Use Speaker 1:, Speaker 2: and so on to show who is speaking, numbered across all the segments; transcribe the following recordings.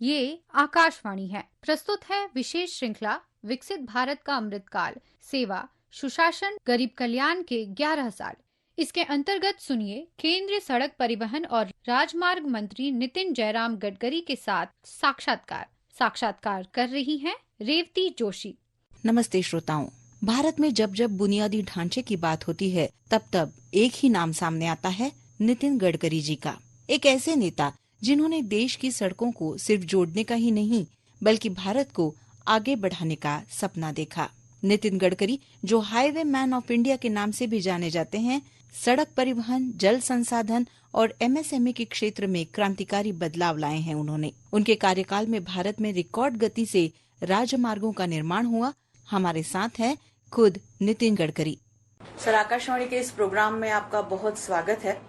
Speaker 1: ये आकाशवाणी है। प्रस्तुत है विशेष श्रृंखला विकसित भारत का अमृतकाल, सेवा, सुशासन, गरीब कल्याण के 11 साल। इसके अंतर्गत सुनिए केंद्रीय सड़क परिवहन और राजमार्ग मंत्री नितिन जयराम गडकरी के साथ साक्षात्कार कर रही हैं रेवती जोशी।
Speaker 2: नमस्ते श्रोताओं। भारत में जब जब बुनियादी ढांचे की बात होती है तब तब एक ही नाम सामने आता है, नितिन गडकरी जी का। एक ऐसे नेता जिन्होंने देश की सड़कों को सिर्फ जोड़ने का ही नहीं बल्कि भारत को आगे बढ़ाने का सपना देखा। नितिन गडकरी, जो हाईवे मैन ऑफ इंडिया के नाम से भी जाने जाते हैं, सड़क परिवहन, जल संसाधन और एमएसएमई के क्षेत्र में क्रांतिकारी बदलाव लाए हैं उन्होंने। उनके कार्यकाल में भारत में रिकॉर्ड गति से राजमार्गों का निर्माण हुआ। हमारे साथ हैं खुद नितिन गडकरी।
Speaker 3: सर, आकाशवाणी के इस प्रोग्राम में आपका बहुत स्वागत है।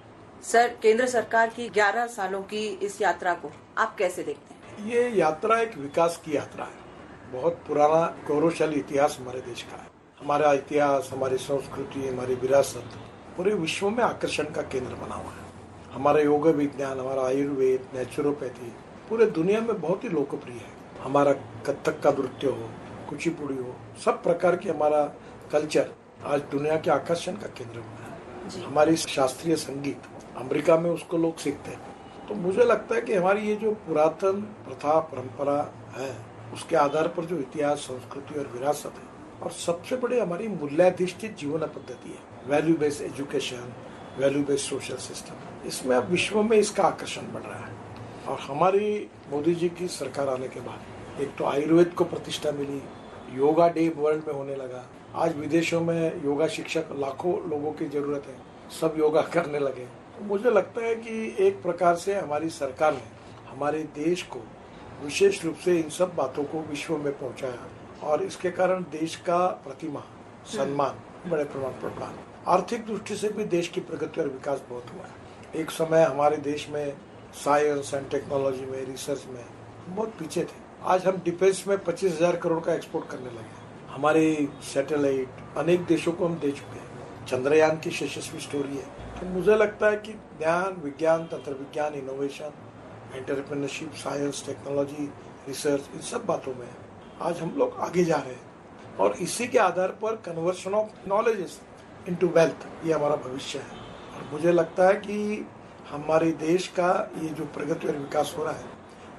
Speaker 3: सर, केंद्र सरकार की 11 सालों की इस यात्रा को आप कैसे देखते हैं?
Speaker 4: ये यात्रा एक विकास की यात्रा है। बहुत पुराना गौरवशाली इतिहास हमारे देश का है। हमारा इतिहास, हमारी संस्कृति, हमारी विरासत पूरे विश्व में आकर्षण का केंद्र बना हुआ है। हमारा योग विज्ञान, हमारा आयुर्वेद, नेचुरोपैथी पूरे दुनिया में बहुत ही लोकप्रिय है। हमारा कथक का नृत्य हो, कुचिपुड़ी हो, सब प्रकार की हमारा कल्चर आज दुनिया के आकर्षण का केंद्र बना है। हमारी शास्त्रीय संगीत अमेरिका में उसको लोग सीखते हैं। तो मुझे लगता है कि हमारी ये जो पुरातन प्रथा परंपरा है, उसके आधार पर जो इतिहास, संस्कृति और विरासत है, और सबसे बड़ी हमारी मूल्याधिष्ठित जीवन पद्धति है, value based education, value based social system, इसमें अब विश्व में इसका आकर्षण बढ़ रहा है। और हमारी मोदी जी की सरकार आने के बाद एक तो आयुर्वेद को प्रतिष्ठा मिली, योगा डे वर्ल्ड में होने लगा। आज विदेशों में योगा शिक्षक लाखों लोगों की जरूरत है, सब योगा करने लगे। तो मुझे लगता है कि एक प्रकार से हमारी सरकार ने हमारे देश को विशेष रूप से इन सब बातों को विश्व में पहुंचाया, और इसके कारण देश का प्रतिमा, सम्मान बड़े प्रमाण पर बढ़ा। आर्थिक दृष्टि से भी देश की प्रगति और विकास बहुत हुआ है। एक समय हमारे देश में साइंस एंड टेक्नोलॉजी में, रिसर्च में बहुत पीछे थे। आज हम डिफेंस में 25,000 करोड़ का एक्सपोर्ट करने लगे। हमारे सैटेलाइट अनेक देशों को हम दे चुके हैं। चंद्रयान की यशस्वी स्टोरी है। तो मुझे लगता है कि ज्ञान, विज्ञान, तंत्र विज्ञान, innovation, entrepreneurship, science, technology, research, इन सब बातों में आज हम लोग आगे जा रहे हैं। और इसी के आधार पर conversion of knowledges into wealth, ये हमारा भविष्य है। और मुझे लगता है कि हमारे देश का ये जो प्रगति और विकास हो रहा है,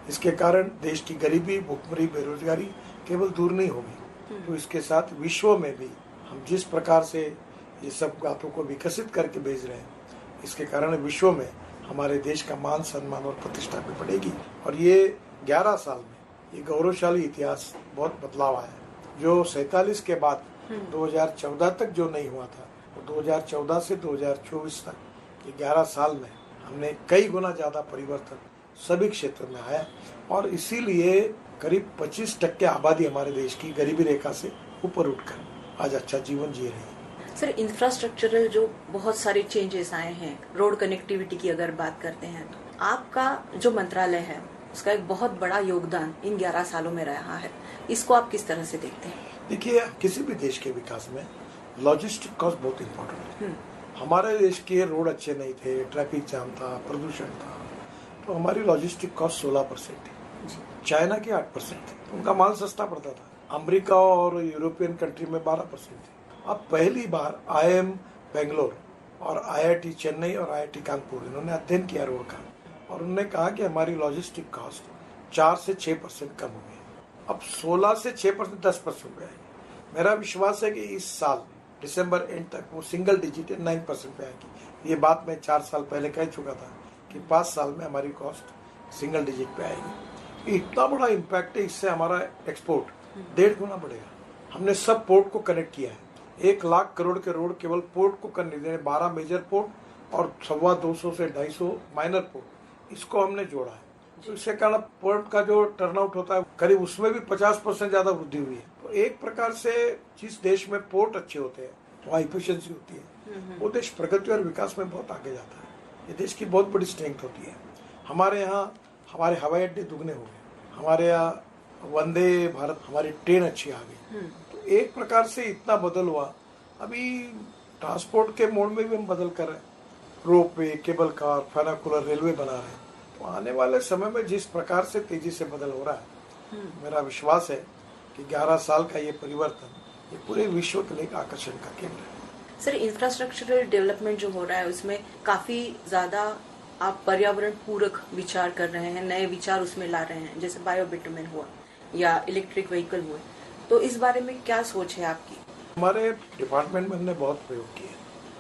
Speaker 4: इसके कारण देश की गरीबी, भुखमरी, बेरोजगारी केवल दूर नहीं होगी, तो इसके साथ विश्व में भी हम जिस प्रकार से ये सब बातों को विकसित करके भेज रहे हैं, इसके कारण विश्व में हमारे देश का मान, सम्मान और प्रतिष्ठा भी बढ़ेगी। और ये 11 साल में ये गौरवशाली इतिहास बहुत बदलाव आया है। जो 47 के बाद 2014 तक जो नहीं हुआ था, तो 2014 से 2024 तक ये 11 साल में हमने कई गुना ज्यादा परिवर्तन सभी क्षेत्र में आया। और इसीलिए करीब 25% आबादी हमारे देश की गरीबी रेखा से ऊपर उठकर आज अच्छा जीवन जी रही है।
Speaker 3: सर, इंफ्रास्ट्रक्चरल जो बहुत सारे चेंजेस आए हैं, रोड कनेक्टिविटी की अगर बात करते हैं, तो आपका जो मंत्रालय है उसका एक बहुत बड़ा योगदान इन 11 सालों में रहा है। इसको आप किस तरह से देखते हैं?
Speaker 4: देखिए, किसी भी देश के विकास में लॉजिस्टिक कॉस्ट बहुत इम्पोर्टेंट है। हमारे देश के रोड अच्छे नहीं थे, ट्रैफिक जाम था, प्रदूषण था, तो हमारी लॉजिस्टिक कॉस्ट 16% थी। चाइना की 8% थी, उनका माल सस्ता पड़ता था। अमेरिका और यूरोपियन कंट्री में 12% थी। अब पहली बार IIM बेंगलोर और IIT चेन्नई और IIT कानपुर, इन्होंने अध्ययन किया रोड का, और उन्होंने कहा कि हमारी लॉजिस्टिक कॉस्ट 4 से 6% कम हो गई। अब 16 से 6% 10% हो गई। मेरा विश्वास है कि इस साल दिसंबर एंड तक वो सिंगल डिजिट 9% पे आएगी। ये बात मैं 4 साल पहले कह चुका था कि 5 साल में हमारी कॉस्ट सिंगल डिजिट पे आएगी। इतना बड़ा इम्पैक्ट है, इससे हमारा एक्सपोर्ट 1.5 गुना बढ़ेगा। हमने सब पोर्ट को कनेक्ट किया है। 1 लाख करोड़ के रोड केवल पोर्ट को कनेक्ट किए, 12 मेजर पोर्ट और 250 से 250 माइनर पोर्ट, इसको हमने जोड़ा है। तो इसके कारण पोर्ट का जो टर्नआउट होता है करीब उसमें भी 50% ज्यादा वृद्धि हुई है। तो एक प्रकार से जिस देश में पोर्ट अच्छे होते हैं, वहाँ इफिशियंसी होती है, वो देश प्रगति और विकास में बहुत आगे जाता है। ये देश की बहुत बड़ी स्ट्रेंथ होती है। हमारे यहाँ हमारे हवाई अड्डे दुगने हो गए, हमारे यहाँ वंदे भारत, हमारी ट्रेन अच्छी आ गई। तो एक प्रकार से इतना बदल हुआ। अभी ट्रांसपोर्ट के मोड में भी हम बदल कर रहे हैं। रोप वे, केबल कार, फैनाकुलर रेलवे बना रहे हैं। तो आने वाले समय में जिस प्रकार से तेजी से बदल हो रहा है, मेरा विश्वास है कि 11 साल का ये परिवर्तन ये पूरे विश्व के लिए एक आकर्षण का केंद्र है।
Speaker 3: सर, इंफ्रास्ट्रक्चरल डेवलपमेंट जो हो रहा है उसमें काफी ज्यादा आप पर्यावरण पूरक विचार कर रहे हैं, नए विचार उसमें ला रहे हैं, जैसे बायोबिटुमेन हुआ या इलेक्ट्रिक व्हीकल हुए, तो इस बारे में क्या सोच है आपकी?
Speaker 4: हमारे डिपार्टमेंट में हमने बहुत प्रयोग किए,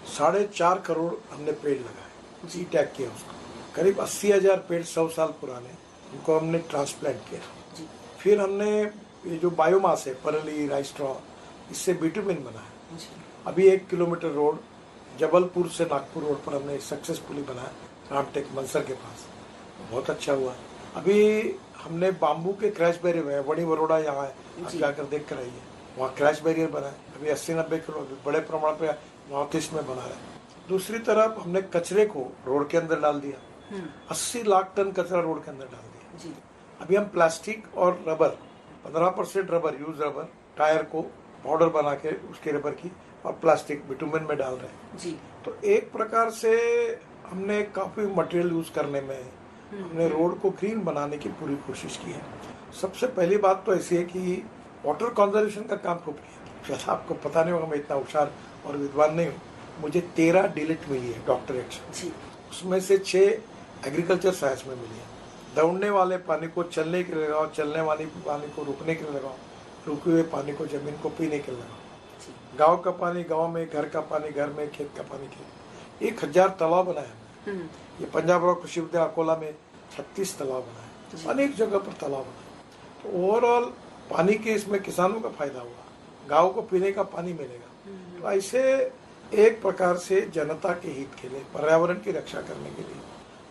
Speaker 4: 4.5 करोड़ हमने पेड़ लगाए, जी टैग किया उसको, करीब 80,000 पेड़ 100 साल पुराने, उनको हमने ट्रांसप्लांट किया जी। फिर हमने ये जो बायोमास है, परली, राइस स्ट्रॉ, इससे बिटुमिन बनाया जी। अभी 1 किलोमीटर रोड जबलपुर से नागपुर रोड पर हमने सक्सेसफुली बनाया, रामटेक मंसर के पास, बहुत अच्छा हुआ। अभी हमने बाम्बू के क्रैश बैरियर, बड़ी बड़ोड़ा यहाँ है, आप जाकर देख कर आइए, वहाँ क्रैश बैरियर बना है, अभी 80-90 किलो बड़े प्रमाण पे नॉर्थ ईस्ट में बना रहे हैं। दूसरी तरफ हमने कचरे को रोड के अंदर डाल दिया, 80 लाख टन कचरा रोड के अंदर डाल दिया जी। अभी हम प्लास्टिक और rubber, 15% rubber, use rubber, tyre को पाउडर बना के उसके रबर की और प्लास्टिक बिटुमेन में डाल रहे हैं जी। तो एक प्रकार से हमने काफी मटेरियल यूज करने में हमने रोड को ग्रीन बनाने की पूरी कोशिश की है। सबसे पहली बात तो ऐसी है कि वाटर कंजर्वेशन का काम खूब किया। शायद आपको पता नहीं होगा, मैं इतना होशियार और विद्वान नहीं हूँ, मुझे 13 डिलिट मिली है डॉक्टरेट जी। उसमें से 6 एग्रीकल्चर साइंस में मिली है। दौड़ने वाले पानी को चलने के लिए लगाओ, चलने वाले पानी को रुकने के लिए लगाओ, रुके हुए पानी को जमीन को पीने के लिए लगाओ, गांव का पानी गांव में, घर का पानी घर में, खेत का पानी खेत। 1000 तालाब बनाए हमने। ये पंजाब राव कृषि विद्यालय अकोला में 36 तालाब बनाए, अनेक जगह पर तालाब बनाए। तो ओवरऑल पानी के इसमें किसानों का फायदा हुआ, गांव को पीने का पानी मिलेगा। तो ऐसे एक प्रकार से जनता के हित के लिए, पर्यावरण की रक्षा करने के लिए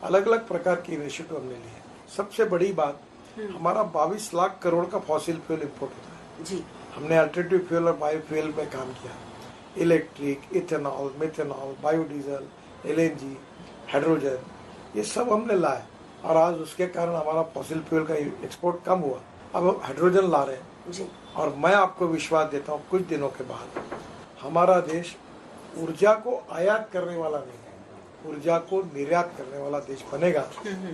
Speaker 4: अलग अलग प्रकार की इनिशिएटिव हमने लिए। सबसे बड़ी बात, हमारा 22 लाख करोड़ का फॉसिल फ्यूल इंपोर्ट होता है जी। हमने अल्टरनेटिव फ्यूल और बायोफ्यूल में काम किया, electric, ethanol, methanol, biodiesel, LNG, hydrogen, ये सब हमने लाए और आज उसके कारण हमारा फॉसिल फ्यूल का एक्सपोर्ट कम हुआ। अब हम हाइड्रोजन ला रहे हैं जी। और मैं आपको विश्वास देता हूँ कुछ दिनों के बाद हमारा देश ऊर्जा को आयात करने वाला नहीं है, ऊर्जा को निर्यात करने वाला देश बनेगा,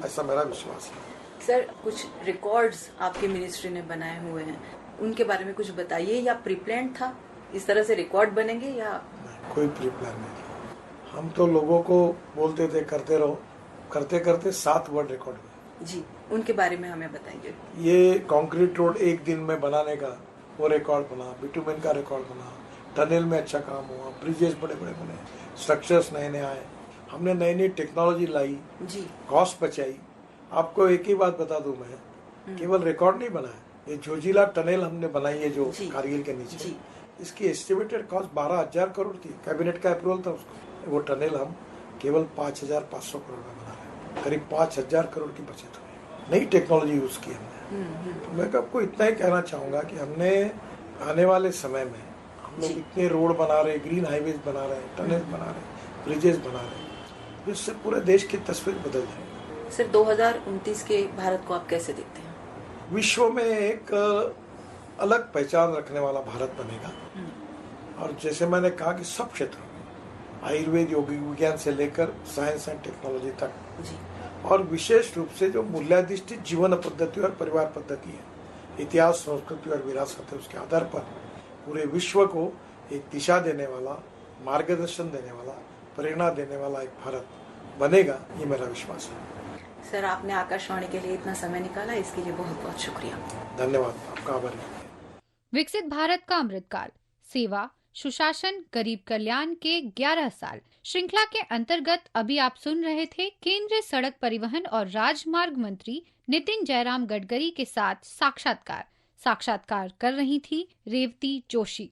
Speaker 4: ऐसा मेरा विश्वास है।
Speaker 3: सर, कुछ रिकॉर्ड्स आपकी मिनिस्ट्री ने बनाए हुए हैं, उनके बारे में कुछ बताइए। या प्री प्लान था इस तरह से रिकॉर्ड बनेंगे या
Speaker 4: कोई प्री प्लान नहीं? हम तो लोगों को बोलते थे करते रहो, करते करते 7 वर्ल्ड रिकॉर्ड हुए
Speaker 3: जी। उनके बारे में हमें बताइए।
Speaker 4: ये कंक्रीट रोड 1 दिन में बनाने का वो रिकॉर्ड बना, बिटुमेन का रिकॉर्ड बना, टनल में अच्छा काम हुआ, ब्रिजेस बड़े बड़े बने, स्ट्रक्चर्स नए नए आए, हमने नई नई टेक्नोलॉजी लाई जी, कॉस्ट बचाई। आपको एक ही बात बता दूं मैं, केवल रिकॉर्ड नहीं बना है, ये जोजिला टनल हमने बनाई है जो कारगिल के नीचे जी। इसकी एस्टिमेटेड कॉस्ट 12,000 करोड़ थी, कैबिनेट का अप्रूवल था उसको। वो टनल हम केवल 5,500 करोड़ में बना रहे हैं, करीब 5,000 करोड़ की बचत हुई। नई टेक्नोलॉजी यूज की हमने। तो मैं आपको इतना ही कहना चाहूंगा कि हमने आने वाले समय में हम लोग इतने रोड बना रहे, ग्रीन हाईवेज बना रहे, टनल बना रहे, ब्रिजेस बना रहे, इससे पूरे देश की तस्वीर बदल जाएगी।
Speaker 3: सर, 2029 के भारत को आप कैसे देखते हैं?
Speaker 4: विश्व में एक अलग पहचान रखने वाला भारत बनेगा। और जैसे मैंने कहा कि सब क्षेत्रों में, आयुर्वेद, योगिक विज्ञान से लेकर साइंस एंड टेक्नोलॉजी तक जी। और विशेष रूप से जो मूल्याधिष्ठित जीवन पद्धति और परिवार पद्धति है, इतिहास, संस्कृति और विरासत है, उसके आधार पर पूरे विश्व को एक दिशा देने वाला, मार्गदर्शन देने वाला, प्रेरणा देने वाला एक भारत बनेगा, ये मेरा विश्वास है।
Speaker 3: सर, आपने आकाशवाणी के लिए इतना समय निकाला, इसके लिए बहुत बहुत शुक्रिया।
Speaker 4: धन्यवाद, आपका आभारी।
Speaker 1: विकसित भारत का अमृतकाल, सेवा, सुशासन, गरीब कल्याण के 11 साल श्रृंखला के अंतर्गत अभी आप सुन रहे थे केंद्रीय सड़क परिवहन और राजमार्ग मंत्री नितिन जयराम गडकरी के साथ साक्षात्कार कर रही थी रेवती जोशी।